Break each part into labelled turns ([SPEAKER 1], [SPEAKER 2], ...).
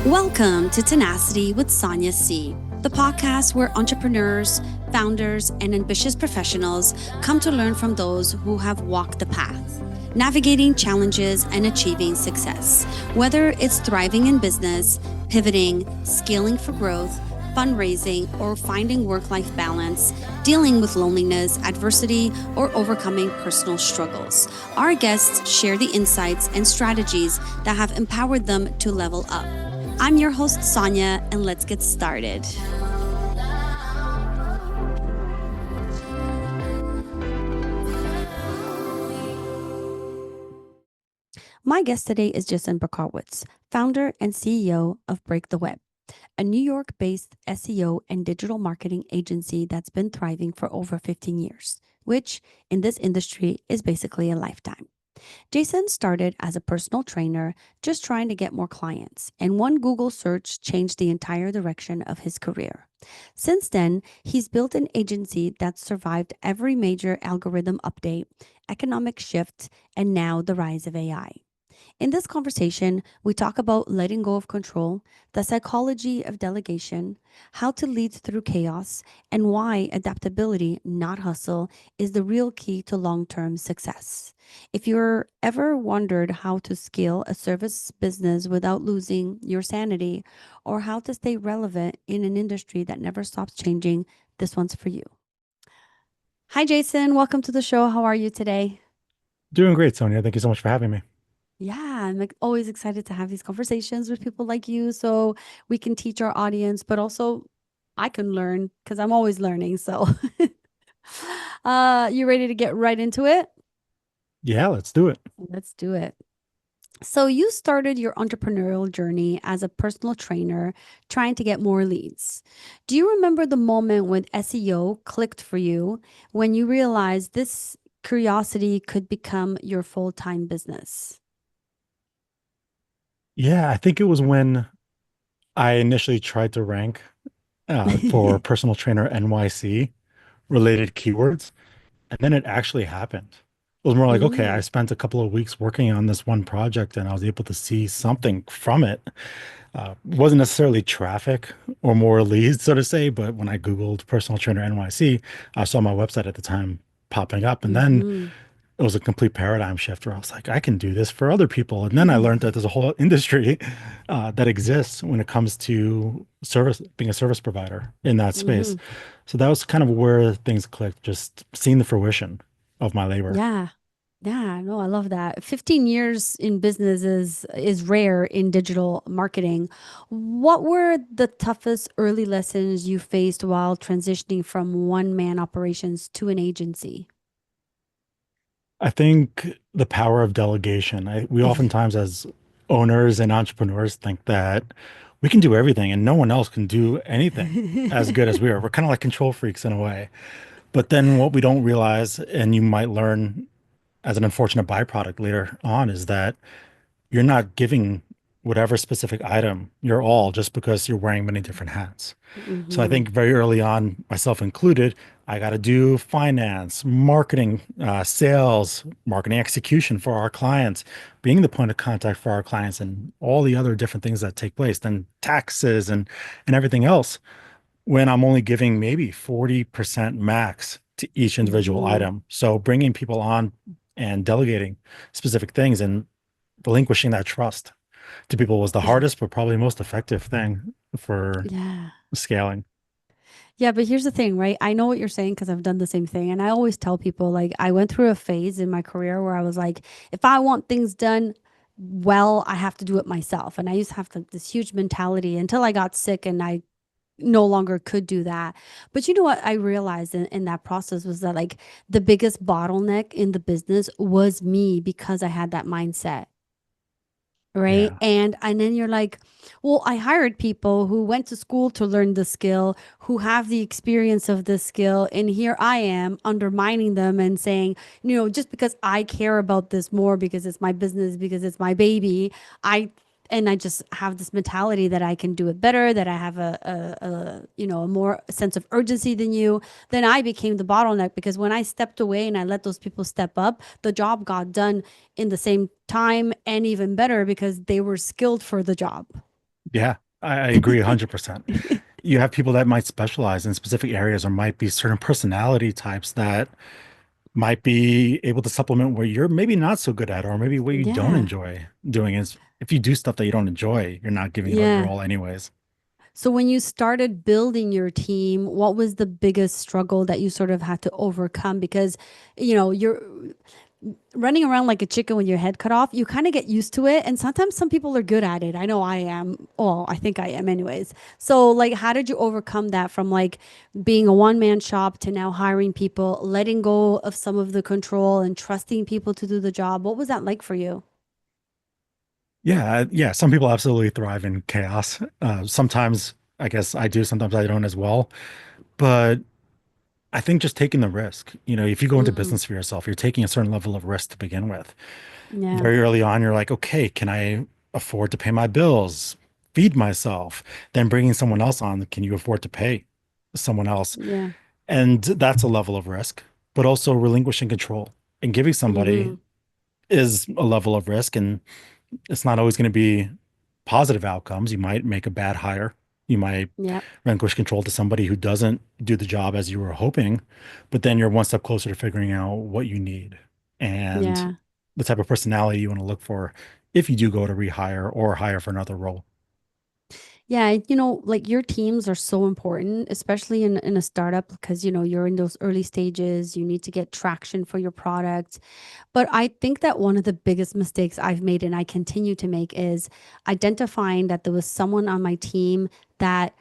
[SPEAKER 1] Welcome to Tenacity with Sonia C, the podcast where entrepreneurs, founders, and ambitious professionals come to learn from those who have walked the path, navigating challenges and achieving success. Whether it's thriving in business, pivoting, scaling for growth, fundraising, or finding work-life balance, dealing with loneliness, adversity, or overcoming personal struggles. Our guests share the insights and strategies that have empowered them to level up. I'm your host, Sonia, and let's get started. My guest today is Jason Berkowitz, founder and CEO of Break the Web, a New York-based SEO and digital marketing agency that's been thriving for over 15 years, which in this industry is basically a lifetime. Jason started as a personal trainer, just trying to get more clients, and one Google search changed the entire direction of his career. Since then, he's built an agency that's survived every major algorithm update, economic shift, and now the rise of AI. In this conversation, we talk about letting go of control, the psychology of delegation, how to lead through chaos, and why adaptability, not hustle, is the real key to long-term success. If you're ever wondered how to scale a service business without losing your sanity, or how to stay relevant in an industry that never stops changing, this one's for you. Hi, Jason. Welcome to the show. How are you today?
[SPEAKER 2] Doing great, Sonia. Thank you so much for having me.
[SPEAKER 1] Yeah, I'm always excited to have these conversations with people like you so we can teach our audience, but also I can learn because I'm always learning. So, you ready to get right into it?
[SPEAKER 2] Yeah, let's do it.
[SPEAKER 1] Let's do it. So, you started your entrepreneurial journey as a personal trainer trying to get more leads. Do you remember the moment when SEO clicked for you when you realized this curiosity could become your full-time business?
[SPEAKER 2] Yeah, I think it was when I initially tried to rank for personal trainer NYC related keywords, and then it actually happened. It was more like, okay, I
[SPEAKER 1] Mm,
[SPEAKER 2] spent a couple of weeks working on this one project and I was able to see something from it. It wasn't necessarily traffic or more leads, so to say, but when I Googled personal trainer NYC, I saw my website at the time popping up. And then
[SPEAKER 1] mhm.
[SPEAKER 2] it was a complete paradigm shift where I was like, I can do this for other people. And then I learned that there's a whole industry that exists when it comes to service, being a service provider in that space.
[SPEAKER 1] Mhm.
[SPEAKER 2] So that was kind of where things clicked, just seeing the fruition of my labor.
[SPEAKER 1] Yeah. Yeah, no, I love that. 15 years in business is rare in digital marketing. What were the toughest early lessons you faced while transitioning from one-man operations to an agency?
[SPEAKER 2] I think the power of delegation. We oftentimes, as owners and entrepreneurs, think that we can do everything and no one else can do anything as good as we are. We're kind of like control freaks in a way. But then what we don't realize, and you might learn as an unfortunate byproduct later on, is that you're not giving whatever specific item your all just because you're wearing many different hats. So I
[SPEAKER 1] Hmm.
[SPEAKER 2] think very early on, myself included, I got to do finance, marketing, sales, marketing execution for our clients, being the point of contact for our clients, and all the other different things that take place, then taxes and everything else. When I'm only giving maybe 40% max to each individual
[SPEAKER 1] Hmm.
[SPEAKER 2] item. So bringing people on and delegating specific things and relinquishing that trust to people was the
[SPEAKER 1] Yeah.
[SPEAKER 2] hardest, but probably most effective thing for
[SPEAKER 1] Yeah.
[SPEAKER 2] scaling.
[SPEAKER 1] Yeah, but here's the thing, right? I know what you're saying because I've done the same thing. And I always tell people, like, I went through a phase in my career where I was like, if I want things done well, I have to do it myself. And I used to have like this huge mentality until I got sick and I no longer could do that. But you know what I realized in that process was that like the biggest bottleneck in the business was me because I had that mindset. Right.
[SPEAKER 2] Yeah.
[SPEAKER 1] And then you're like, well, I hired people who went to school to learn the skill, who have the experience of the skill, and here I am undermining them and saying, just because I care about this more because it's my business, because it's my baby, I and I just have this mentality that I can do it better, that I have a more sense of urgency than you. Then I became the bottleneck because when I stepped away and I let those people step up, the job got done in the same time and even better because they were skilled for the job.
[SPEAKER 2] Yeah, I agree 100%. You have people that might specialize in specific areas or might be certain personality types that might be able to supplement where you're maybe not so good at, or maybe what you don't
[SPEAKER 1] Yeah.
[SPEAKER 2] enjoy doing is if you do stuff that you don't enjoy, you're not giving it all your
[SPEAKER 1] Yeah.
[SPEAKER 2] all anyways.
[SPEAKER 1] So when you started building your team, what was the biggest struggle that you sort of had to overcome? Because, you're running around like a chicken with your head cut off. You kind of get used to it. And sometimes some people are good at it. I know I am. Oh, I think I am anyways. So like, how did you overcome that from like being a one man shop to now hiring people, letting go of some of the control and trusting people to do the job? What was that like for you?
[SPEAKER 2] Yeah, yeah, some people absolutely thrive in chaos. Sometimes I guess I do, sometimes I don't as well. But I think just taking the risk, if you go into
[SPEAKER 1] Mm,
[SPEAKER 2] business for yourself, you're taking a certain level of risk to begin with.
[SPEAKER 1] yeah.
[SPEAKER 2] Very early on, you're like, okay, can I afford to pay my bills, feed myself? Then bringing someone else on, can you afford to pay someone else?
[SPEAKER 1] Yeah.
[SPEAKER 2] And that's a level of risk, but also relinquishing control and giving somebody
[SPEAKER 1] Mm-hmm.
[SPEAKER 2] is a level of risk. And it's not always going to be positive outcomes. You might make a bad hire. You might
[SPEAKER 1] Yep.
[SPEAKER 2] relinquish control to somebody who doesn't do the job as you were hoping, but then you're one step closer to figuring out what you need and
[SPEAKER 1] Yeah.
[SPEAKER 2] the type of personality you want to look for if you do go to rehire or hire for another role.
[SPEAKER 1] Yeah, like your teams are so important, especially in a startup, because you're in those early stages, you need to get traction for your product. But I think that one of the biggest mistakes I've made and I continue to make is identifying that there was someone on my team that,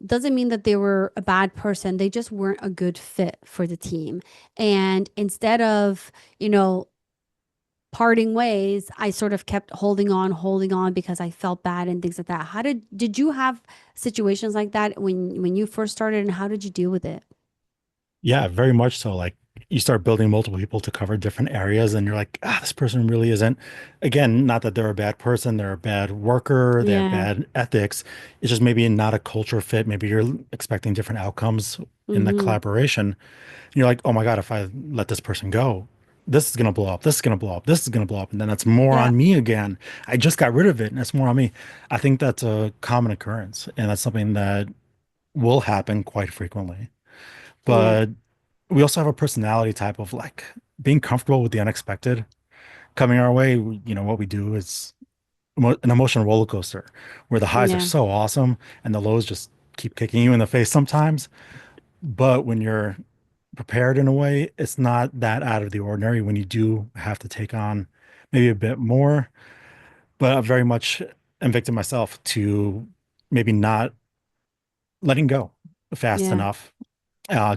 [SPEAKER 1] doesn't mean that they were a bad person. They just weren't a good fit for the team. And instead of, you know, parting ways, I sort of kept holding on because I felt bad and things like that. How did you have situations like that when you first started, and how did you deal with it?
[SPEAKER 2] Yeah, very much so. Like you start building multiple people to cover different areas, and you're like, this person really isn't. Again, not that they're a bad person, they're a bad worker, they have
[SPEAKER 1] Yeah.
[SPEAKER 2] bad ethics. It's just maybe not a culture fit. Maybe you're expecting different outcomes in the
[SPEAKER 1] Mm-hmm.
[SPEAKER 2] collaboration. And you're like, oh my God, if I let this person go, this is gonna blow up, this is gonna blow up, this is gonna blow up, and then that's more
[SPEAKER 1] Yeah.
[SPEAKER 2] on me again. I just got rid of it, and that's more on me. I think that's a common occurrence, and that's something that will happen quite frequently.
[SPEAKER 1] Yeah.
[SPEAKER 2] But we also have a personality type of like being comfortable with the unexpected coming our way. What we do is an emotional roller coaster where the highs are
[SPEAKER 1] Yeah.
[SPEAKER 2] so awesome and the lows just keep kicking you in the face sometimes. But when you're prepared in a way, it's not that out of the ordinary when you do have to take on maybe a bit more. But I very much am victim myself to maybe not letting go fast
[SPEAKER 1] Yeah.
[SPEAKER 2] enough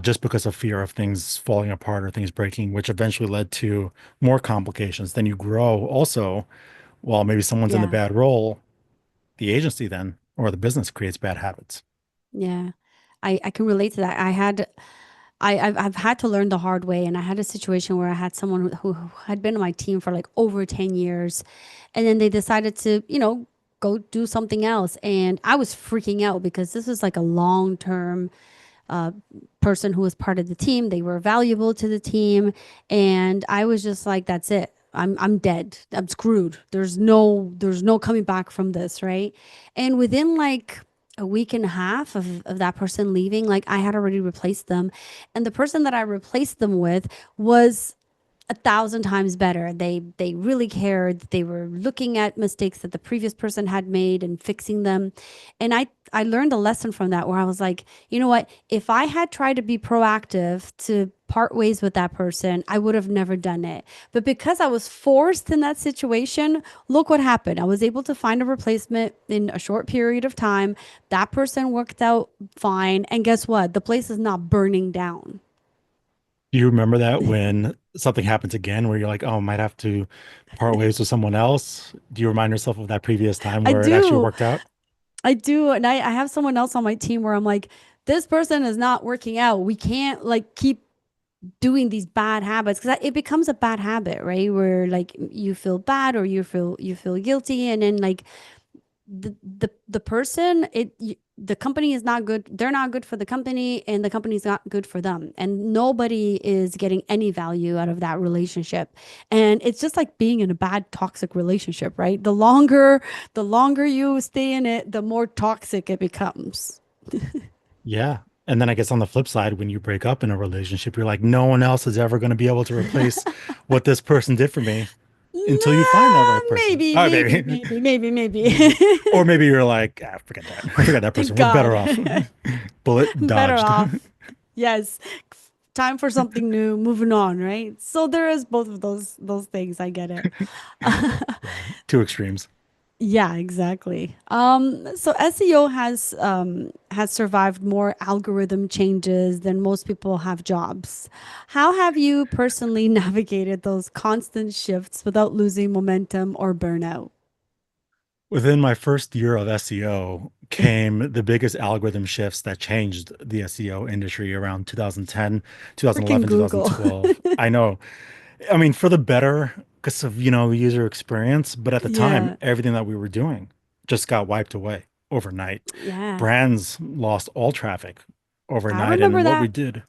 [SPEAKER 2] just because of fear of things falling apart or things breaking, which eventually led to more complications. Then you grow also, while maybe someone's in a
[SPEAKER 1] Yeah.
[SPEAKER 2] bad role, the agency then or the business creates bad habits.
[SPEAKER 1] Yeah. I can relate to that. I've had to learn the hard way, and I had a situation where I had someone who had been on my team for like over 10 years, and then they decided to, go do something else. And I was freaking out because this was like a long-term uh, person who was part of the team. They were valuable to the team, and I was just like, "That's it. I'm dead. I'm screwed. There's no coming back from this, right?" And within like a week and a half of that person leaving, like I had already replaced them, and the person that I replaced them with was 1,000 times better. They really cared. They were looking at mistakes that the previous person had made and fixing them. And I learned a lesson from that where I was like, you know what? If I had tried to be proactive to part ways with that person, I would have never done it. But because I was forced in that situation, look what happened. I was able to find a replacement in a short period of time. That person worked out fine. And guess what? The place is not burning down.
[SPEAKER 2] Do you remember that when something happens again where you're like, oh, I might have to part ways with someone else? Do you remind yourself of that previous time
[SPEAKER 1] I
[SPEAKER 2] where it actually
[SPEAKER 1] do.
[SPEAKER 2] worked out?
[SPEAKER 1] I do. And I have someone else on my team where I'm like, this person is not working out. We can't like keep doing these bad habits because it becomes a bad habit, right? Where like you feel bad or you feel guilty, and then like the person the company is not good. They're not good for the company, and the company's not good for them. And nobody is getting any value out of that relationship. And it's just like being in a bad toxic relationship, right? The longer you stay in it, the more toxic it becomes.
[SPEAKER 2] Yeah. And then I guess on the flip side, when you break up in a relationship, you're like, no one else is ever going to be able to replace what this person did for me until you find that
[SPEAKER 1] Nah,
[SPEAKER 2] right person.
[SPEAKER 1] maybe,
[SPEAKER 2] Oh,
[SPEAKER 1] maybe,
[SPEAKER 2] maybe.
[SPEAKER 1] maybe, maybe, maybe.
[SPEAKER 2] Maybe. Or maybe you're like, ah, forget that. Forget that
[SPEAKER 1] Thank
[SPEAKER 2] person. We're better
[SPEAKER 1] God.
[SPEAKER 2] off. Bullet
[SPEAKER 1] Better
[SPEAKER 2] dodged.
[SPEAKER 1] off. Yes. Time for something new, moving on, right? So there is both of those things. I get it.
[SPEAKER 2] Yeah. Two extremes.
[SPEAKER 1] Yeah, exactly. So SEO has survived more algorithm changes than most people have jobs. How have you personally navigated those constant shifts without losing momentum or burnout?
[SPEAKER 2] Within my first year of SEO came the biggest algorithm shifts that changed the SEO industry around 2010,
[SPEAKER 1] Freaking
[SPEAKER 2] 2011,
[SPEAKER 1] Google.
[SPEAKER 2] 2012. I know. I mean, for the better because of, user experience, but at the time,
[SPEAKER 1] Yeah.
[SPEAKER 2] everything that we were doing just got wiped away overnight.
[SPEAKER 1] Yeah.
[SPEAKER 2] Brands lost all traffic
[SPEAKER 1] I
[SPEAKER 2] overnight.
[SPEAKER 1] remember
[SPEAKER 2] And what we
[SPEAKER 1] that.
[SPEAKER 2] did,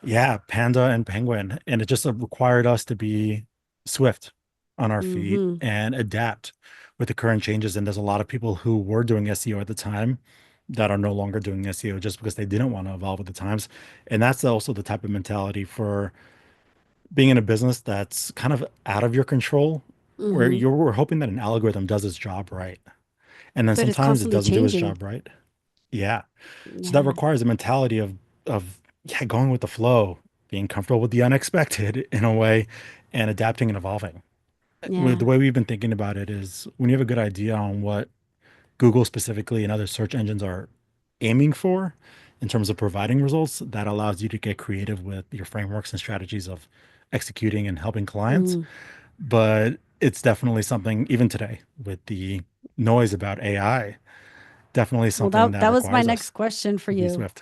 [SPEAKER 2] yeah, Panda and Penguin. And it just required us to be swift on our feet
[SPEAKER 1] Mm-hmm.
[SPEAKER 2] and adapt with the current changes. And there's a lot of people who were doing SEO at the time that are no longer doing SEO just because they didn't want to evolve with the times. And that's also the type of mentality for being in a business that's kind of out of your control, where
[SPEAKER 1] Mm-hmm.
[SPEAKER 2] you're hoping that an algorithm does its job right. And then
[SPEAKER 1] But it's
[SPEAKER 2] sometimes it
[SPEAKER 1] constantly
[SPEAKER 2] doesn't do its
[SPEAKER 1] changing.
[SPEAKER 2] job right. Yeah. So that
[SPEAKER 1] Yeah.
[SPEAKER 2] requires a mentality of yeah, going with the flow, being comfortable with the unexpected in a way, and adapting and evolving.
[SPEAKER 1] Yeah.
[SPEAKER 2] The way we've been thinking about it is when you have a good idea on what Google specifically and other search engines are aiming for in terms of providing results, that allows you to get creative with your frameworks and strategies of executing and helping clients.
[SPEAKER 1] Mm.
[SPEAKER 2] But it's definitely something, even today, with the noise about AI, definitely
[SPEAKER 1] Well,
[SPEAKER 2] something
[SPEAKER 1] that
[SPEAKER 2] that
[SPEAKER 1] that was my
[SPEAKER 2] requires
[SPEAKER 1] next
[SPEAKER 2] us
[SPEAKER 1] question for
[SPEAKER 2] to be
[SPEAKER 1] you.
[SPEAKER 2] swift.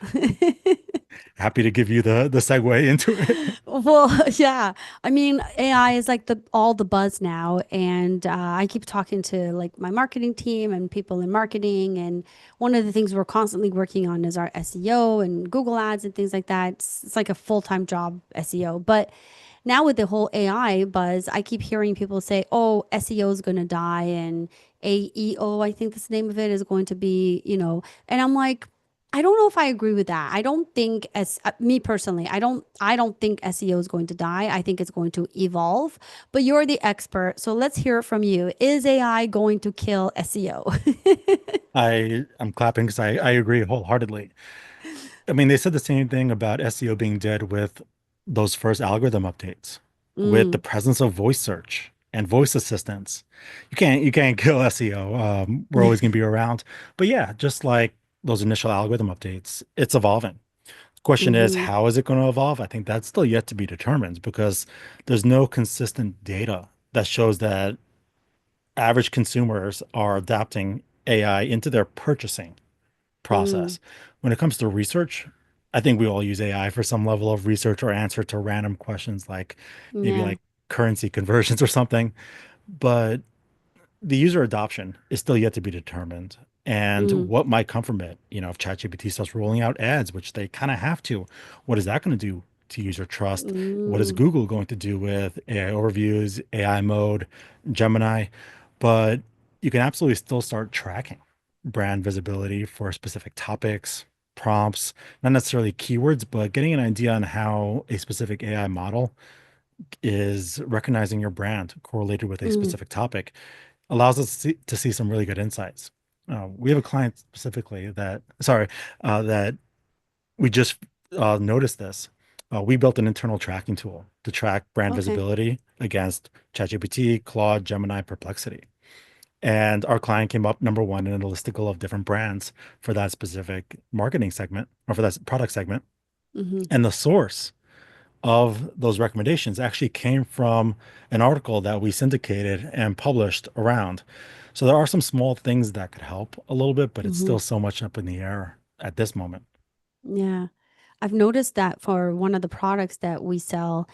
[SPEAKER 2] Happy to give you the segue into it.
[SPEAKER 1] Well, yeah. I mean, AI is like the all the buzz now, and I keep talking to like my marketing team and people in marketing, and one of the things we're constantly working on is our SEO and Google Ads and things like that. It's like a full-time job SEO, but now with the whole AI buzz, I keep hearing people say, "Oh, SEO is going to die," and AEO, I think that's the name of it, is going to be. And I'm like, I don't know if I agree with that. I don't think as me personally, I don't think SEO is going to die. I think it's going to evolve. But you're the expert, so let's hear it from you. Is AI going to kill SEO?
[SPEAKER 2] I'm clapping because I agree wholeheartedly. I mean, they said the same thing about SEO being dead with those first algorithm updates, with the
[SPEAKER 1] Mm,
[SPEAKER 2] presence of voice search and voice assistants. You can't kill SEO. We're always going to be around. But yeah, just like those initial algorithm updates, it's evolving. The question is,
[SPEAKER 1] mm-hmm,
[SPEAKER 2] how is it going to evolve? I think that's still yet to be determined because there's no consistent data that shows that average consumers are adapting AI into their purchasing
[SPEAKER 1] mm,
[SPEAKER 2] process. When it comes to research, I think we all use AI for some level of research or answer to random questions like maybe
[SPEAKER 1] yeah,
[SPEAKER 2] like currency conversions or something. But the user adoption is still yet to be determined. And
[SPEAKER 1] mm,
[SPEAKER 2] what might come from it, if ChatGPT starts rolling out ads, which they kind of have to, what is that going to do to user trust? What is
[SPEAKER 1] mm,
[SPEAKER 2] Google going to do with AI overviews, AI mode, Gemini? But you can absolutely still start tracking brand visibility for specific topics, prompts, not necessarily keywords, but getting an idea on how a specific AI model is recognizing your brand correlated with a
[SPEAKER 1] mm.
[SPEAKER 2] specific topic allows us to see some really good insights. We have a client specifically that we just noticed this. We built an internal tracking tool to track brand
[SPEAKER 1] Okay.
[SPEAKER 2] visibility against ChatGPT, Claude, Gemini, Perplexity. And our client came up number one in a listicle of different brands for that specific marketing segment or for that product segment.
[SPEAKER 1] Mm-hmm.
[SPEAKER 2] And the source of those recommendations actually came from an article that we syndicated and published around. So there are some small things that could help a little bit, but it's
[SPEAKER 1] Mm-hmm.
[SPEAKER 2] still so much up in the air at this moment.
[SPEAKER 1] Yeah. I've noticed that for one of the products that we sell,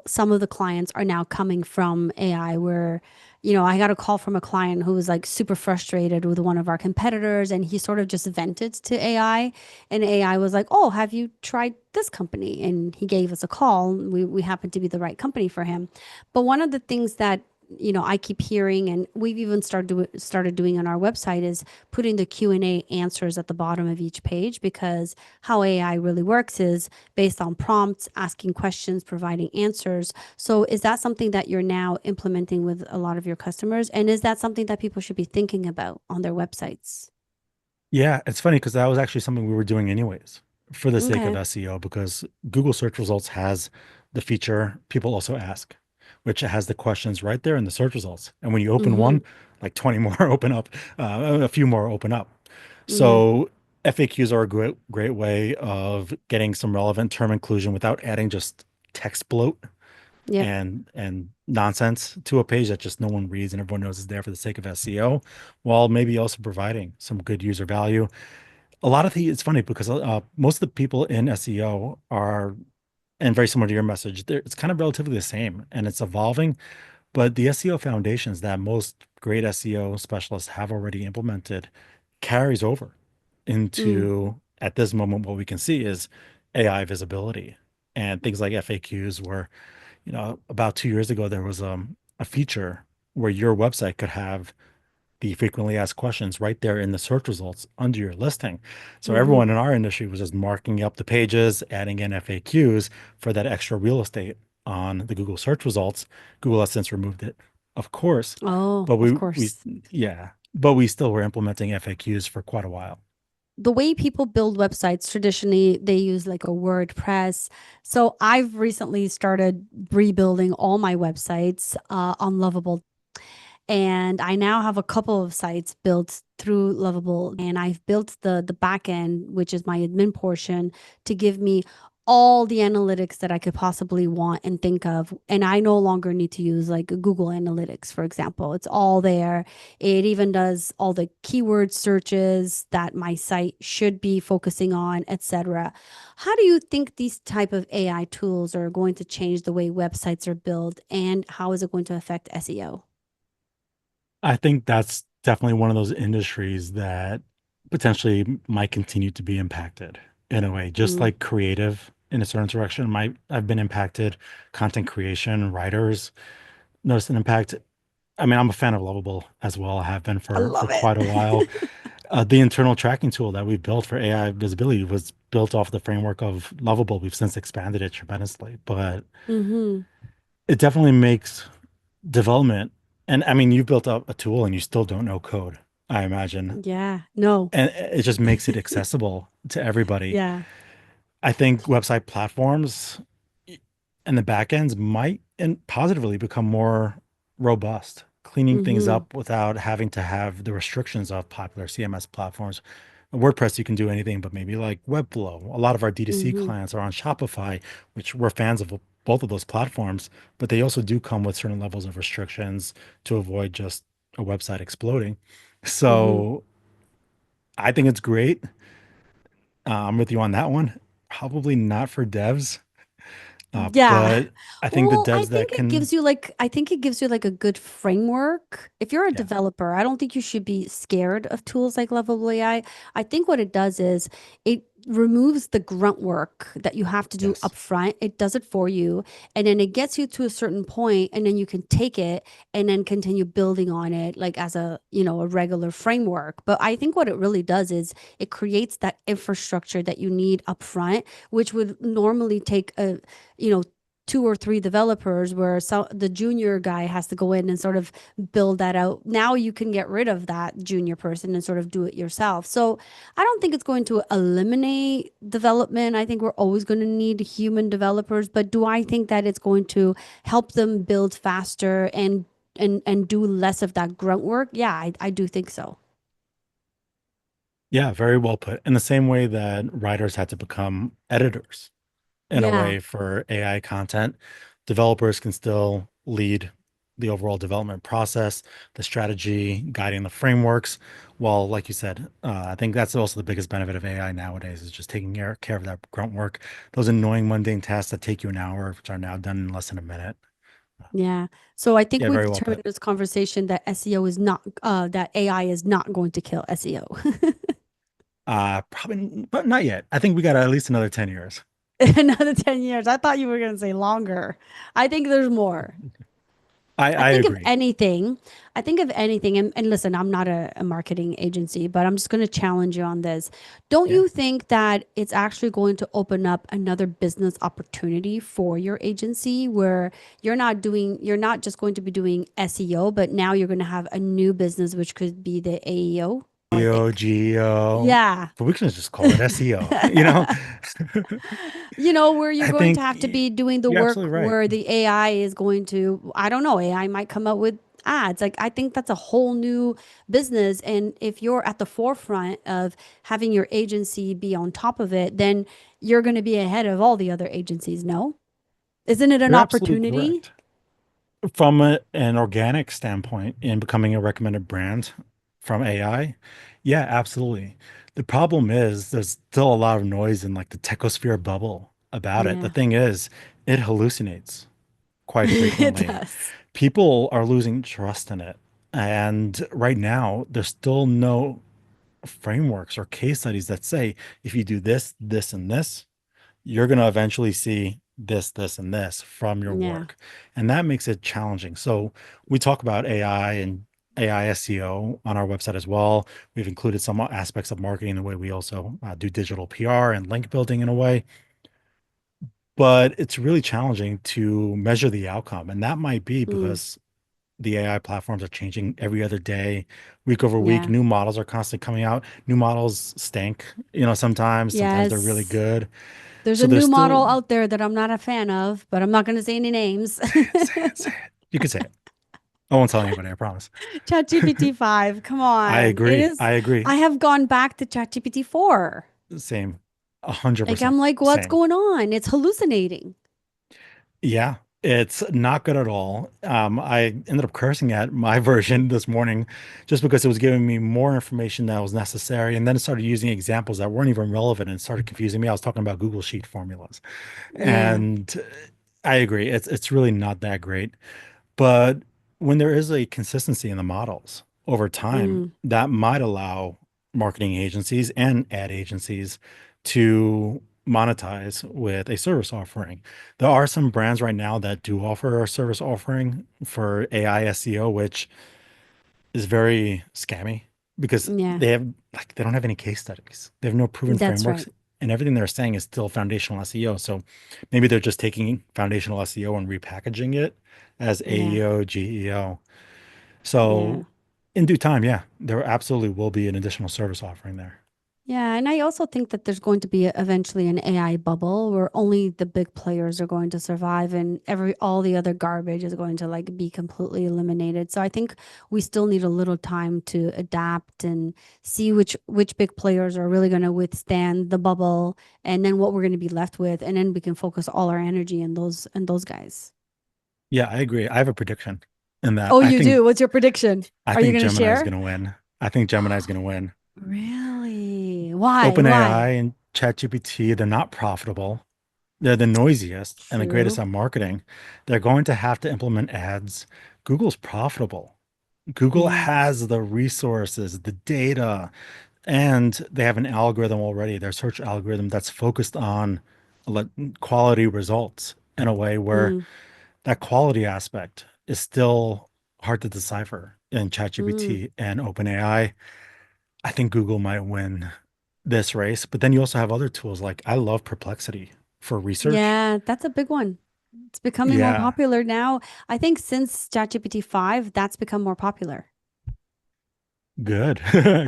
[SPEAKER 1] some of the clients are now coming from AI where, I got a call from a client who was like super frustrated with one of our competitors and he sort of just vented to AI and AI was like, "Oh, have you tried this company?" And he gave us a call. We happened to be the right company for him. But one of the things that I keep hearing, and we've even started doing on our website, is putting the Q&A answers at the bottom of each page, because how AI really works is based on prompts, asking questions, providing answers. So is that something that you're now implementing with a lot of your customers? And is that something that people should be thinking about on their websites?
[SPEAKER 2] Yeah, it's funny because that was actually something we were doing anyways for the sake of
[SPEAKER 1] Okay.
[SPEAKER 2] SEO because Google search results has the feature people also ask, which has the questions right there in the search results. And when you open
[SPEAKER 1] Mm-hmm.
[SPEAKER 2] one, like 20 more open up, a few more open up.
[SPEAKER 1] Mm-hmm.
[SPEAKER 2] So FAQs are a great way of getting some relevant term inclusion without adding just text bloat
[SPEAKER 1] Yep.
[SPEAKER 2] and nonsense to a page that just no one reads and everyone knows is there for the sake of SEO, while maybe also providing some good user value. A lot of it's funny because most of the people in SEO are, and very similar to your message, it's kind of relatively the same and it's evolving, but the SEO foundations that most great SEO specialists have already implemented carries over
[SPEAKER 1] Mm.
[SPEAKER 2] into, at this moment, what we can see is AI visibility and things like FAQs where, about 2 years ago, there was a feature where your website could have the frequently asked questions right there in the search results under your listing. So
[SPEAKER 1] Mm-hmm.
[SPEAKER 2] everyone in our industry was just marking up the pages, adding in FAQs for that extra real estate on the Google search results. Google has since removed it, of course,
[SPEAKER 1] Oh,
[SPEAKER 2] but
[SPEAKER 1] of
[SPEAKER 2] we
[SPEAKER 1] course.
[SPEAKER 2] yeah, but we still were implementing FAQs for quite a while.
[SPEAKER 1] The way people build websites traditionally, they use like a WordPress. So I've recently started rebuilding all my websites on Lovable, and I now have a couple of sites built through Lovable, and I've built the back end, which is my admin portion, to give me all the analytics that I could possibly want and think of. And I no longer need to use like Google Analytics, for example. It's all there. It even does all the keyword searches that my site should be focusing on, etc. How do you think these type of AI tools are going to change the way websites are built, and how is it going to affect SEO?
[SPEAKER 2] I think that's definitely one of those industries that potentially might continue to be impacted in a way, just
[SPEAKER 1] Mm,
[SPEAKER 2] like creative in a certain direction might have been impacted, content creation, writers noticed an impact. I mean, I'm a fan of Lovable as well. I have been
[SPEAKER 1] I
[SPEAKER 2] for
[SPEAKER 1] love
[SPEAKER 2] quite a while.
[SPEAKER 1] it.
[SPEAKER 2] The internal tracking tool that we built for AI visibility was built off the framework of Lovable. We've since expanded it tremendously, but
[SPEAKER 1] Mm-hmm.
[SPEAKER 2] it definitely makes development. And I mean, you built up a tool and you still don't know code, I imagine.
[SPEAKER 1] Yeah. No.
[SPEAKER 2] And it just makes it accessible to everybody.
[SPEAKER 1] Yeah.
[SPEAKER 2] I think website platforms and the backends might and positively become more robust, cleaning things
[SPEAKER 1] Mm-hmm.
[SPEAKER 2] up without having to have the restrictions of popular CMS platforms. WordPress, you can do anything but maybe like Webflow. A lot of our D2C
[SPEAKER 1] Mm-hmm.
[SPEAKER 2] clients are on Shopify, which we're fans of both of those platforms, but they also do come with certain levels of restrictions to avoid just a website exploding.
[SPEAKER 1] Mm-hmm.
[SPEAKER 2] So I think it's great. I'm with you on that one. Probably not for devs,
[SPEAKER 1] Yeah.
[SPEAKER 2] but I think the
[SPEAKER 1] Well,
[SPEAKER 2] devs that can,
[SPEAKER 1] I think it gives you like a good framework. If you're a
[SPEAKER 2] yeah,
[SPEAKER 1] developer, I don't think you should be scared of tools like Lovable AI. I think what it does is it removes the grunt work that you have to do
[SPEAKER 2] yes.
[SPEAKER 1] upfront. It does it for you, and then it gets you to a certain point, and then you can take it and then continue building on it like as a regular framework. But I think what it really does is it creates that infrastructure that you need upfront, which would normally take a you know, two or three developers where the junior guy has to go in and sort of build that out. Now you can get rid of that junior person and sort of do it yourself. So I don't think it's going to eliminate development. I think we're always going to need human developers, but do I think that it's going to help them build faster and do less of that grunt work? Yeah, I do think so.
[SPEAKER 2] Yeah, very well put. In the same way that writers had to become editors in a
[SPEAKER 1] Yeah.
[SPEAKER 2] way for AI content, developers can still lead. the overall development process, the strategy, guiding the frameworks. Well, like you said, I think that's also the biggest benefit of AI nowadays is just taking care of that grunt work, those annoying mundane tasks that take you an hour, which are now done in less than a minute.
[SPEAKER 1] Yeah. So I think
[SPEAKER 2] Yeah,
[SPEAKER 1] we've
[SPEAKER 2] very well
[SPEAKER 1] determined
[SPEAKER 2] put.
[SPEAKER 1] in this conversation that SEO is not, that AI is not going to kill SEO.
[SPEAKER 2] Probably, but not yet. I think we got at least another 10 years.
[SPEAKER 1] Another 10 years. I thought you were going to say longer. I think there's more. I
[SPEAKER 2] I
[SPEAKER 1] think if
[SPEAKER 2] agree.
[SPEAKER 1] anything, I think if anything, and listen, I'm not a marketing agency, but I'm just going to challenge you on this. Don't
[SPEAKER 2] Yeah.
[SPEAKER 1] you think that it's actually going to open up another business opportunity for your agency where you're not just going to be doing SEO, but now you're going to have a new business, which could be the AEO, I
[SPEAKER 2] SEO,
[SPEAKER 1] think.
[SPEAKER 2] GEO,
[SPEAKER 1] Yeah.
[SPEAKER 2] but we can just call it SEO, you know?
[SPEAKER 1] Where you're
[SPEAKER 2] I
[SPEAKER 1] going to
[SPEAKER 2] think
[SPEAKER 1] have to be doing the
[SPEAKER 2] you're
[SPEAKER 1] work
[SPEAKER 2] absolutely right.
[SPEAKER 1] where the AI is going to, I don't know, AI might come up with ads. Like, I think that's a whole new business. And if you're at the forefront of having your agency be on top of it, then you're going to be ahead of all the other agencies. No? Isn't it an
[SPEAKER 2] You're absolutely
[SPEAKER 1] opportunity?
[SPEAKER 2] correct. From an organic standpoint in becoming a recommended brand from AI, yeah, absolutely. The problem is there's still a lot of noise in like the techosphere bubble about it. The
[SPEAKER 1] Yeah,
[SPEAKER 2] thing is, it hallucinates quite
[SPEAKER 1] it
[SPEAKER 2] frequently.
[SPEAKER 1] does.
[SPEAKER 2] People are losing trust in it. And right now, there's still no frameworks or case studies that say if you do this, this, and this, you're going to eventually see this, this, and this from your
[SPEAKER 1] Yeah.
[SPEAKER 2] work. And that makes it challenging. So we talk about AI and AI SEO on our website as well. We've included some aspects of marketing the way we also do digital PR and link building in a way. But it's really challenging to measure the outcome. And that might be
[SPEAKER 1] Mm,
[SPEAKER 2] because the AI platforms are changing every other day, week over week.
[SPEAKER 1] yeah.
[SPEAKER 2] New models are constantly coming out. New models stink, sometimes they're really
[SPEAKER 1] Yes.
[SPEAKER 2] good.
[SPEAKER 1] There's
[SPEAKER 2] So
[SPEAKER 1] a
[SPEAKER 2] there's
[SPEAKER 1] new
[SPEAKER 2] still
[SPEAKER 1] model out there that I'm not a fan of, but I'm not going to say any names.
[SPEAKER 2] say it. You can say it. I won't tell anybody, I promise.
[SPEAKER 1] ChatGPT 5, come
[SPEAKER 2] I
[SPEAKER 1] on. It
[SPEAKER 2] agree.
[SPEAKER 1] is,
[SPEAKER 2] I agree.
[SPEAKER 1] I have gone back to ChatGPT 4.
[SPEAKER 2] Same. 100%
[SPEAKER 1] Like, I'm like, what's
[SPEAKER 2] same.
[SPEAKER 1] going on? It's hallucinating.
[SPEAKER 2] Yeah, it's not good at all. I ended up cursing at my version this morning just because it was giving me more information that was necessary. And then it started using examples that weren't even relevant and started confusing me. I was talking about Google Sheet formulas.
[SPEAKER 1] Yeah.
[SPEAKER 2] And I agree. It's really not that great. But when there is a consistency in the models over time,
[SPEAKER 1] Mm,
[SPEAKER 2] that might allow marketing agencies and ad agencies to monetize with a service offering. There are some brands right now that do offer a service offering for AI SEO, which is very scammy because
[SPEAKER 1] yeah,
[SPEAKER 2] they don't have any case studies. They have no proven
[SPEAKER 1] that's
[SPEAKER 2] frameworks
[SPEAKER 1] right.
[SPEAKER 2] and everything they're saying is still foundational SEO. So maybe they're just taking foundational SEO and repackaging it as
[SPEAKER 1] Yeah.
[SPEAKER 2] AEO, GEO.
[SPEAKER 1] Yeah.
[SPEAKER 2] So in due time, yeah, there absolutely will be an additional service offering there.
[SPEAKER 1] Yeah, and I also think that there's going to be eventually an AI bubble where only the big players are going to survive and all the other garbage is going to like be completely eliminated. So I think we still need a little time to adapt and see which big players are really going to withstand the bubble and then what we're going to be left with and then we can focus all our energy in those guys.
[SPEAKER 2] Yeah, I agree. I have a prediction in that
[SPEAKER 1] Oh, you do. What's your prediction?
[SPEAKER 2] I
[SPEAKER 1] Are you
[SPEAKER 2] think
[SPEAKER 1] going to
[SPEAKER 2] Gemini is
[SPEAKER 1] share?
[SPEAKER 2] going to win. I think Gemini is going to win.
[SPEAKER 1] Really? Why?
[SPEAKER 2] OpenAI
[SPEAKER 1] Why?
[SPEAKER 2] and ChatGPT, they're not profitable. They're the noisiest and the greatest
[SPEAKER 1] True.
[SPEAKER 2] at marketing. They're going to have to implement ads. Google's profitable. Google
[SPEAKER 1] Yeah.
[SPEAKER 2] has the resources, the data, and they have an algorithm already, their search algorithm that's focused on le- quality results in a way where
[SPEAKER 1] Mm,
[SPEAKER 2] that quality aspect is still hard to decipher in
[SPEAKER 1] mm.
[SPEAKER 2] ChatGPT and OpenAI. I think Google might win this race, but then you also have other tools like I love Perplexity for research.
[SPEAKER 1] Yeah, that's a big one. It's becoming more
[SPEAKER 2] Yeah,
[SPEAKER 1] popular now. I think since ChatGPT 5, that's become more popular.
[SPEAKER 2] good,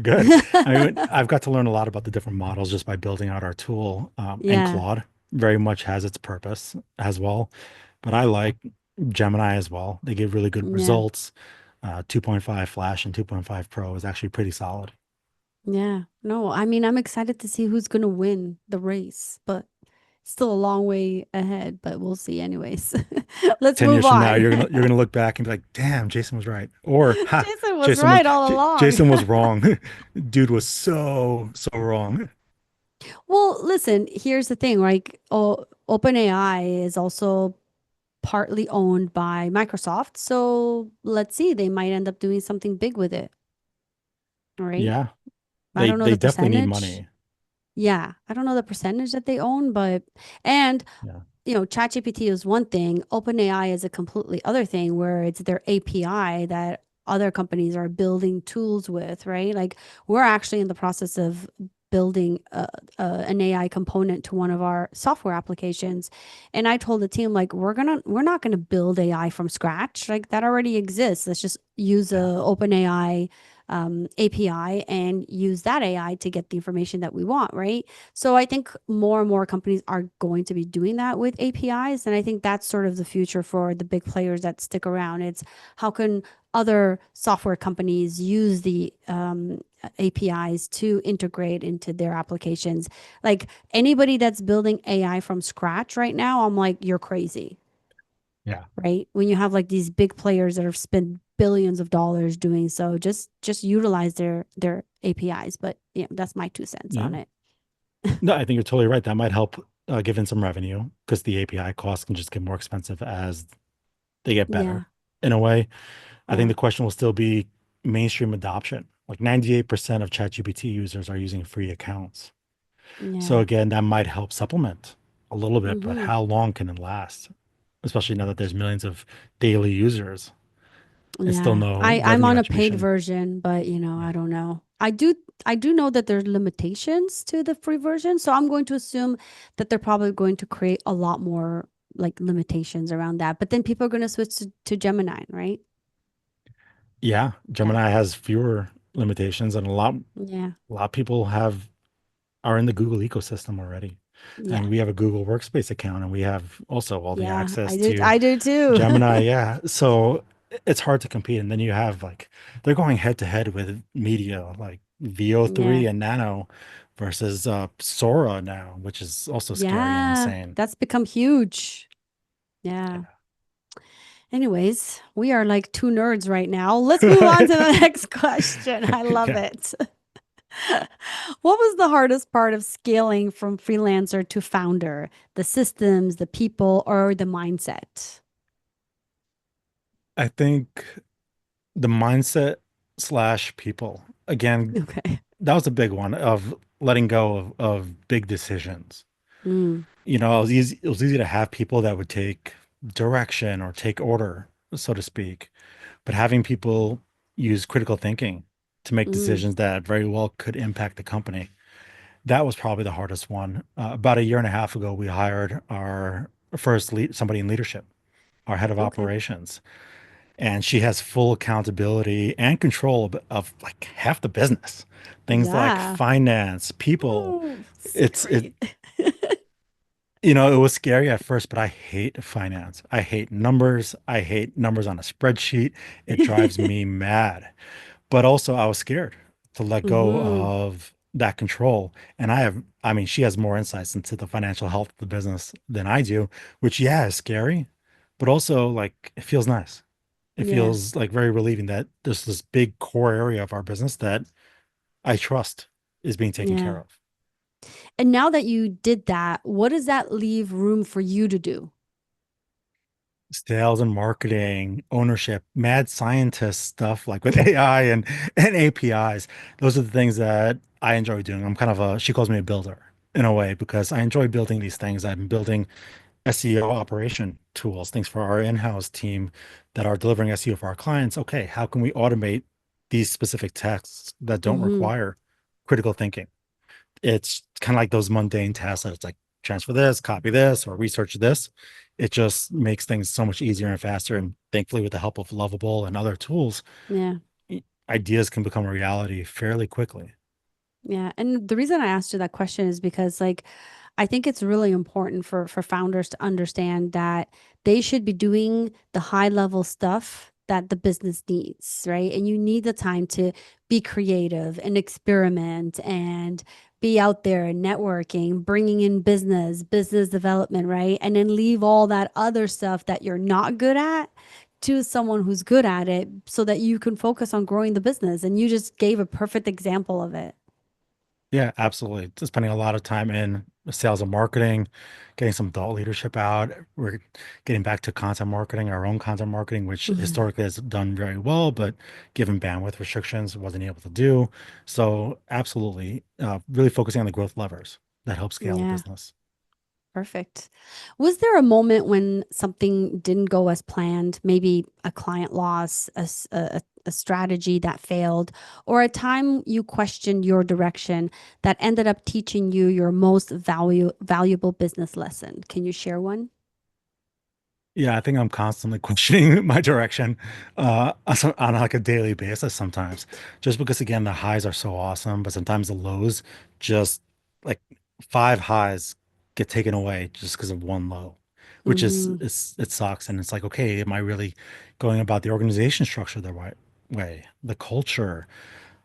[SPEAKER 2] good. I mean, I've got to learn a lot about the different models just by building out our tool. And
[SPEAKER 1] Yeah,
[SPEAKER 2] Claude very much has its purpose as well. But I like Gemini as well. They give really good
[SPEAKER 1] yeah,
[SPEAKER 2] results. 2.5 Flash and 2.5 Pro is actually pretty solid.
[SPEAKER 1] yeah. No, I mean, I'm excited to see who's going to win the race, but Still a long way ahead, but we'll see anyways. Let's
[SPEAKER 2] 10
[SPEAKER 1] move
[SPEAKER 2] years from now,
[SPEAKER 1] on.
[SPEAKER 2] you're gonna look back and be like, damn, Jason was right. Or ha,
[SPEAKER 1] Jason was right all along.
[SPEAKER 2] Jason was wrong. Dude was so wrong.
[SPEAKER 1] Well, listen, here's the thing, right? OpenAI is also partly owned by Microsoft. So let's see, they might end up doing something big with it, all right?
[SPEAKER 2] Yeah,
[SPEAKER 1] I don't know
[SPEAKER 2] they
[SPEAKER 1] the
[SPEAKER 2] definitely need
[SPEAKER 1] percentage.
[SPEAKER 2] money.
[SPEAKER 1] Yeah, I don't know the percentage that they own, but and
[SPEAKER 2] Yeah.
[SPEAKER 1] ChatGPT is one thing. OpenAI is a completely other thing where it's their API that other companies are building tools with, right? Like we're actually in the process of building an AI component to one of our software applications. And I told the team, like, we're not gonna build AI from scratch. Like that already exists. Let's just use a
[SPEAKER 2] Yeah.
[SPEAKER 1] OpenAI API and use that AI to get the information that we want, right? So I think more and more companies are going to be doing that with APIs. And I think that's sort of the future for the big players that stick around. It's how can other software companies use the APIs to integrate into their applications. Like anybody that's building AI from scratch right now, I'm like, you're crazy,
[SPEAKER 2] Yeah.
[SPEAKER 1] right? When you have like these big players that have spent billions of dollars doing so, just utilize their APIs. But that's my 2 cents
[SPEAKER 2] Yeah.
[SPEAKER 1] on it.
[SPEAKER 2] No, I think you're totally right. That might help give in some revenue because the API costs can just get more expensive as they get
[SPEAKER 1] Yeah,
[SPEAKER 2] better in a way. I think
[SPEAKER 1] yeah,
[SPEAKER 2] the question will still be mainstream adoption. Like 98% of ChatGPT users are using free accounts. So
[SPEAKER 1] yeah.
[SPEAKER 2] again, that might help supplement a little bit, but
[SPEAKER 1] Mm-hmm.
[SPEAKER 2] how long can it last? Especially now that there's millions of daily users and still
[SPEAKER 1] Yeah.
[SPEAKER 2] no
[SPEAKER 1] I'm
[SPEAKER 2] revenue
[SPEAKER 1] on a paid
[SPEAKER 2] attribution.
[SPEAKER 1] version, but
[SPEAKER 2] Yeah.
[SPEAKER 1] I don't know. I do know that there's limitations to the free version, so I'm going to assume that they're probably going to create a lot more like limitations around that. But then people are going to switch to Gemini, right?
[SPEAKER 2] Yeah.
[SPEAKER 1] Yeah.
[SPEAKER 2] Gemini has fewer limitations and
[SPEAKER 1] Yeah.
[SPEAKER 2] a lot of people are in the Google ecosystem already.
[SPEAKER 1] Yeah.
[SPEAKER 2] And we have a Google Workspace account and we have also all the
[SPEAKER 1] Yeah,
[SPEAKER 2] access
[SPEAKER 1] I do.
[SPEAKER 2] to
[SPEAKER 1] I do too.
[SPEAKER 2] Gemini. Yeah. So it's hard to compete. And then you have like, they're going head to head with media like
[SPEAKER 1] Yeah.
[SPEAKER 2] VO3 and Nano versus Sora now, which is also scary and
[SPEAKER 1] Yeah.
[SPEAKER 2] insane.
[SPEAKER 1] That's become huge. Yeah. Anyways, we are like two nerds right now. Let's move on to
[SPEAKER 2] Yeah.
[SPEAKER 1] the next question. I love
[SPEAKER 2] Yeah.
[SPEAKER 1] it. What was the hardest part of scaling from freelancer to founder? The systems, the people, or the mindset?
[SPEAKER 2] I think the mindset slash people, again,
[SPEAKER 1] Okay.
[SPEAKER 2] that was a big one of letting go of big decisions.
[SPEAKER 1] Mm,
[SPEAKER 2] It was easy to have people that would take direction or take order, so to speak, but having people use critical thinking to make
[SPEAKER 1] mm,
[SPEAKER 2] decisions that very well could impact the company. That was probably the hardest one. About a year and a half ago, we hired our first somebody in leadership, our head of
[SPEAKER 1] okay.
[SPEAKER 2] operations, and she has full accountability and control of like half the business. Things like
[SPEAKER 1] Yeah.
[SPEAKER 2] finance, people.
[SPEAKER 1] Ooh,
[SPEAKER 2] It's it
[SPEAKER 1] scary.
[SPEAKER 2] It was scary at first, but I hate finance. I hate numbers. I hate numbers on a spreadsheet. It drives me mad. But also, I was scared to let go
[SPEAKER 1] Mm-hmm.
[SPEAKER 2] of that control. I mean, she has more insights into the financial health of the business than I do, which, yeah, is scary, but also like it feels nice. It
[SPEAKER 1] Yeah.
[SPEAKER 2] feels like very relieving that there's this big core area of our business that I trust is being taken care
[SPEAKER 1] Yeah.
[SPEAKER 2] of.
[SPEAKER 1] And now that you did that, what does that leave room for you to do?
[SPEAKER 2] Sales and marketing, ownership, mad scientist stuff like with AI and APIs. Those are the things that I enjoy doing. She calls me a builder in a way because I enjoy building these things. I'm building SEO operation tools, things for our in-house team that are delivering SEO for our clients. Okay, how can we automate these specific tasks that don't
[SPEAKER 1] Mm-hmm.
[SPEAKER 2] require critical thinking? It's kind of like those mundane tasks that it's like transfer this, copy this, or research this. It just makes things so much easier and faster. And thankfully, with the help of Lovable and other tools,
[SPEAKER 1] Yeah.
[SPEAKER 2] ideas can become a reality fairly quickly.
[SPEAKER 1] Yeah. And the reason I asked you that question is because like I think it's really important for founders to understand that they should be doing the high level stuff that the business needs, right? And you need the time to be creative and experiment and be out there and networking, bringing in business development, right? And then leave all that other stuff that you're not good at to someone who's good at it so that you can focus on growing the business. And you just gave a perfect example of it.
[SPEAKER 2] Yeah, absolutely. Just spending a lot of time in sales and marketing, getting some thought leadership out. We're getting back to content marketing, our own content marketing, which
[SPEAKER 1] Mhm.
[SPEAKER 2] historically has done very well, but given bandwidth restrictions, wasn't able to do. So absolutely, really focusing on the growth levers that help scale the
[SPEAKER 1] Yeah.
[SPEAKER 2] business.
[SPEAKER 1] Perfect. Was there a moment when something didn't go as planned? Maybe a client loss, a strategy that failed, or a time you questioned your direction that ended up teaching you your most valuable business lesson? Can you share one?
[SPEAKER 2] Yeah, I think I'm constantly questioning my direction on like a daily basis sometimes. Just because again the highs are so awesome, but sometimes the lows just like five highs get taken away just because of one low, which is
[SPEAKER 1] Mm-hmm.
[SPEAKER 2] it sucks. And it's like, okay, am I really going about the organization structure the right way? The culture,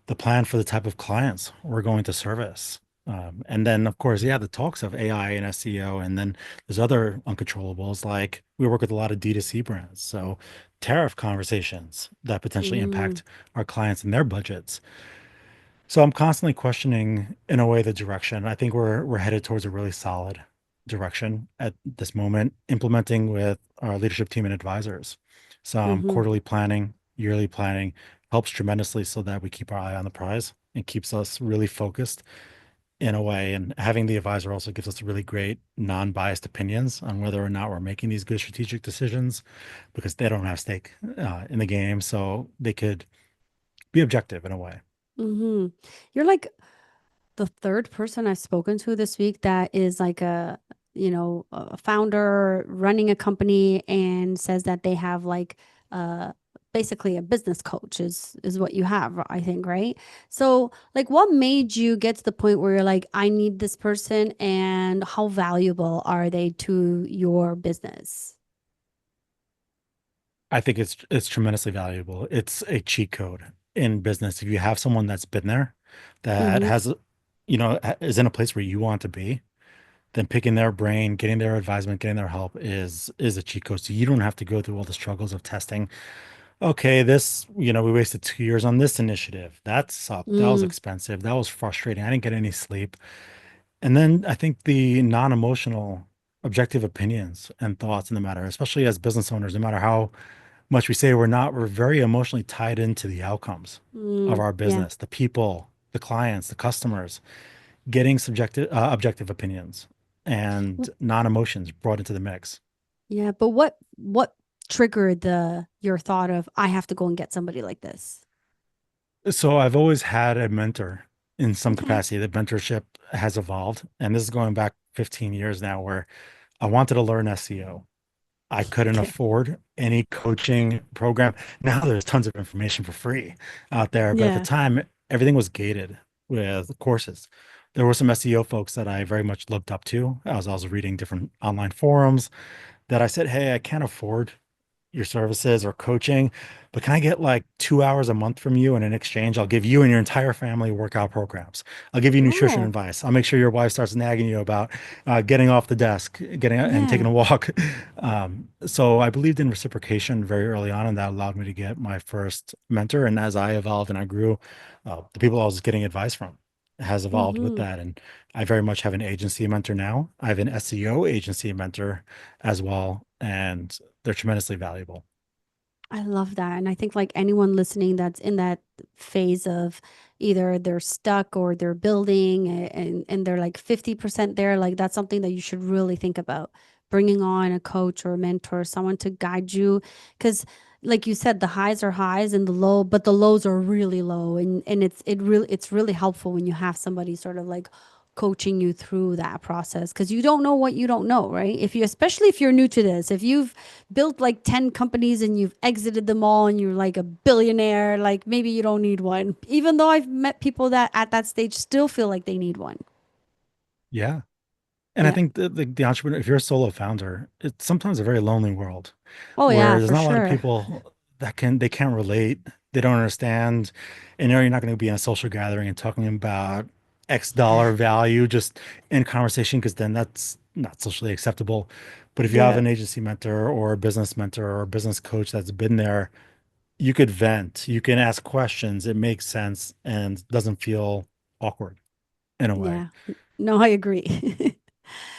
[SPEAKER 2] the plan for the type of clients we're going to service. And then, of course, yeah, the talks of AI and SEO, and then there's other uncontrollables like we work with a lot of D2C brands, so tariff conversations that potentially
[SPEAKER 1] Mm,
[SPEAKER 2] impact our clients and their budgets. So I'm constantly questioning, in a way, the direction. I think we're headed towards a really solid direction at this moment, implementing with our leadership team and advisors. Some
[SPEAKER 1] mm-hmm.
[SPEAKER 2] quarterly planning, yearly planning helps tremendously so that we keep our eye on the prize and keeps us really focused in a way. And having the advisor also gives us really great non-biased opinions on whether or not we're making these good strategic decisions because they don't have stake in the game. So they could be objective in a way.
[SPEAKER 1] Mm-hmm. You're like the third person I've spoken to this week that is like a founder running a company and says that they have like uh basically a business coach is what you have, I think, right? So, like what made you get to the point where you're like, I need this person and how valuable are they to your business?
[SPEAKER 2] I think it's tremendously valuable. It's a cheat code in business. If you have someone that's been there, that
[SPEAKER 1] Mm-hmm.
[SPEAKER 2] has, is in a place where you want to be, then picking their brain, getting their advisement, getting their help is a cheat code. So you don't have to go through all the struggles of testing. Okay, this, we wasted 2 years on this initiative. That sucked. That was
[SPEAKER 1] Mm,
[SPEAKER 2] expensive. That was frustrating. I didn't get any sleep. And then I think the non-emotional, objective opinions and thoughts in the matter, especially as business owners, no matter how much we say we're not, we're very emotionally tied into the outcomes of our
[SPEAKER 1] yeah.
[SPEAKER 2] business, the people, the clients, the customers, getting objective opinions and non-emotions brought into the mix.
[SPEAKER 1] Yeah, but what triggered the your thought of I have to go and get somebody like this?
[SPEAKER 2] So I've always had a mentor in some
[SPEAKER 1] Okay.
[SPEAKER 2] capacity. The mentorship has evolved, and this is going back 15 years now, where I wanted to learn SEO. I couldn't
[SPEAKER 1] Okay.
[SPEAKER 2] afford any coaching program. Now there's tons of information for free out there, but at the
[SPEAKER 1] Yeah.
[SPEAKER 2] time, everything was gated with courses. There were some SEO folks that I very much looked up to as I was reading different online forums that I said, hey, I can't afford your services or coaching, but can I get like 2 hours a month from you? And in exchange, I'll give you and your entire family workout programs. I'll give you nutrition
[SPEAKER 1] Oh,
[SPEAKER 2] advice. I'll make sure your wife starts nagging you about getting off the desk, getting and taking
[SPEAKER 1] yeah.
[SPEAKER 2] a walk. So I believed in reciprocation very early on, and that allowed me to get my first mentor. And as I evolved and I grew, the people I was getting advice from has evolved with
[SPEAKER 1] Mm-hmm.
[SPEAKER 2] that. And I very much have an agency mentor now. I have an SEO agency mentor as well. And they're tremendously valuable.
[SPEAKER 1] I love that. And I think like anyone listening that's in that phase of either they're stuck or they're building and they're like 50% there, like that's something that you should really think about. Bringing on a coach or a mentor, someone to guide you. Because like you said, the highs are highs and but the lows are really low. And it's really helpful when you have somebody sort of like coaching you through that process because you don't know what you don't know, right? If you, especially if you're new to this, if you've built like 10 companies and you've exited them all and you're like a billionaire, like maybe you don't need one. Even though I've met people that at that stage still feel like they need one.
[SPEAKER 2] Yeah. And I
[SPEAKER 1] Yeah.
[SPEAKER 2] think the entrepreneur, if you're a solo founder, it's sometimes a very lonely world
[SPEAKER 1] Oh,
[SPEAKER 2] where
[SPEAKER 1] yeah,
[SPEAKER 2] there's
[SPEAKER 1] for
[SPEAKER 2] not a lot of
[SPEAKER 1] sure.
[SPEAKER 2] people they can't relate, they don't understand, and you're not going to be in a social gathering and talking about X dollar value just in conversation because then that's not socially acceptable. But if you have
[SPEAKER 1] Yeah.
[SPEAKER 2] an agency mentor or a business mentor or a business coach that's been there, you could vent, you can ask questions, it makes sense and doesn't feel awkward in a way.
[SPEAKER 1] Yeah. No, I agree.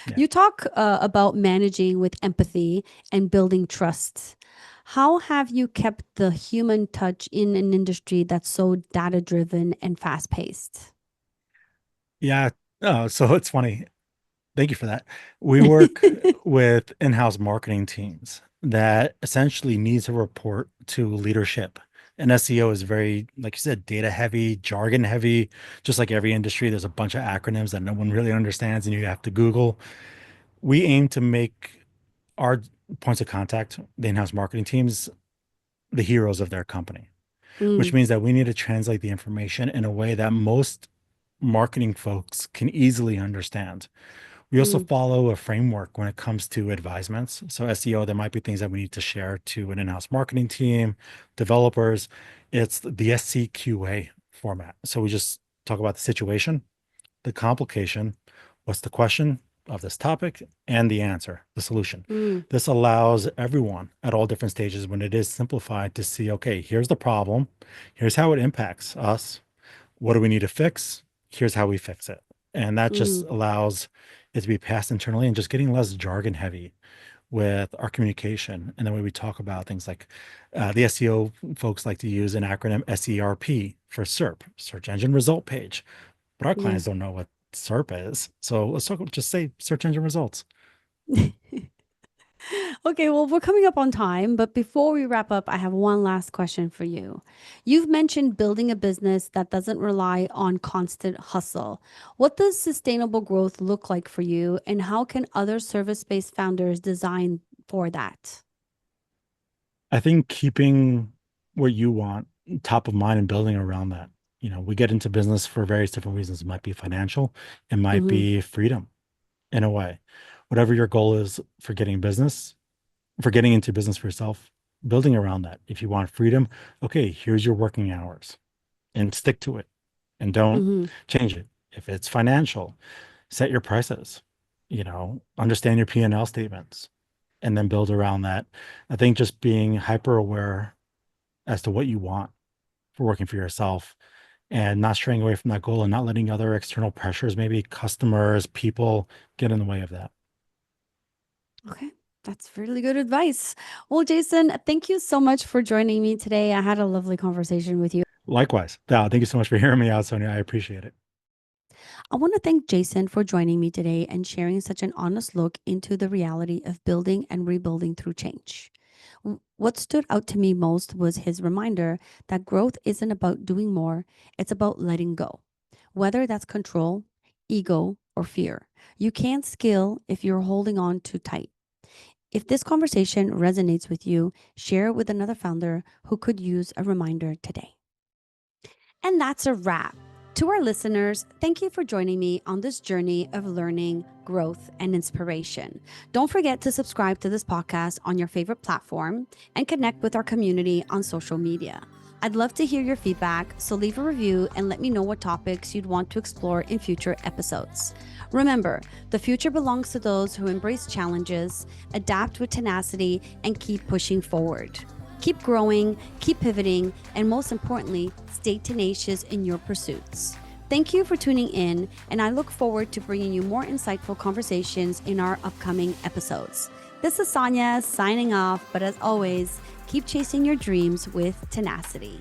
[SPEAKER 2] Yeah.
[SPEAKER 1] You talk about managing with empathy and building trust. How have you kept the human touch in an industry that's so data driven and fast paced?
[SPEAKER 2] Yeah. So it's funny. Thank you for that. We work with in-house marketing teams that essentially need to report to leadership. And SEO is very, like you said, data heavy, jargon heavy. Just like every industry, there's a bunch of acronyms that no one really understands and you have to Google. We aim to make our points of contact, the in-house marketing teams, the heroes of their company, which
[SPEAKER 1] Mm,
[SPEAKER 2] means that we need to translate the information in a way that most marketing folks can easily understand. We also
[SPEAKER 1] mm,
[SPEAKER 2] follow a framework when it comes to advisements. So SEO, there might be things that we need to share to an in-house marketing team, developers. It's the SCQA format. So we just talk about the situation, the complication, what's the question of this topic, and the answer, the solution.
[SPEAKER 1] mm,
[SPEAKER 2] This allows everyone at all different stages when it is simplified to see, okay, here's the problem, here's how it impacts us, what do we need to fix? Here's how we fix it. And that just
[SPEAKER 1] mm.
[SPEAKER 2] allows it to be passed internally and just getting less jargon heavy with our communication and the way we talk about things like the SEO folks like to use an acronym SERP for SERP, search engine result page. But our
[SPEAKER 1] Yeah.
[SPEAKER 2] clients don't know what SERP is. So let's talk, just say search engine results.
[SPEAKER 1] Okay, well, we're coming up on time, but before we wrap up, I have one last question for you. You've mentioned building a business that doesn't rely on constant hustle. What does sustainable growth look like for you, and how can other service based founders design for that?
[SPEAKER 2] I think keeping what you want top of mind and building around that. We get into business for various different reasons. It might be financial, it might
[SPEAKER 1] Mm-hmm.
[SPEAKER 2] be freedom in a way. Whatever your goal is for getting into business for yourself, building around that. If you want freedom, okay, here's your working hours and stick to it and don't
[SPEAKER 1] Mm-hmm.
[SPEAKER 2] change it. If it's financial, set your prices, understand your P&L statements and then build around that. I think just being hyper aware as to what you want for working for yourself and not straying away from that goal and not letting other external pressures, maybe customers, people get in the way of that.
[SPEAKER 1] Okay. That's really good advice. Well, Jason, thank you so much for joining me today. I had a lovely conversation with you.
[SPEAKER 2] Likewise. Yeah, thank you so much for hearing me out, Sonia. I appreciate it.
[SPEAKER 1] I want to thank Jason for joining me today and sharing such an honest look into the reality of building and rebuilding through change. What stood out to me most was his reminder that growth isn't about doing more, it's about letting go. Whether that's control, ego, or fear, you can't scale if you're holding on too tight. If this conversation resonates with you, share it with another founder who could use a reminder today. And that's a wrap. To our listeners, thank you for joining me on this journey of learning, growth, and inspiration. Don't forget to subscribe to this podcast on your favorite platform and connect with our community on social media. I'd love to hear your feedback, so leave a review and let me know what topics you'd want to explore in future episodes. Remember, the future belongs to those who embrace challenges, adapt with tenacity, and keep pushing forward. Keep growing, keep pivoting, and most importantly, stay tenacious in your pursuits. Thank you for tuning in, and I look forward to bringing you more insightful conversations in our upcoming episodes. This is Sonia signing off, but as always, keep chasing your dreams with tenacity.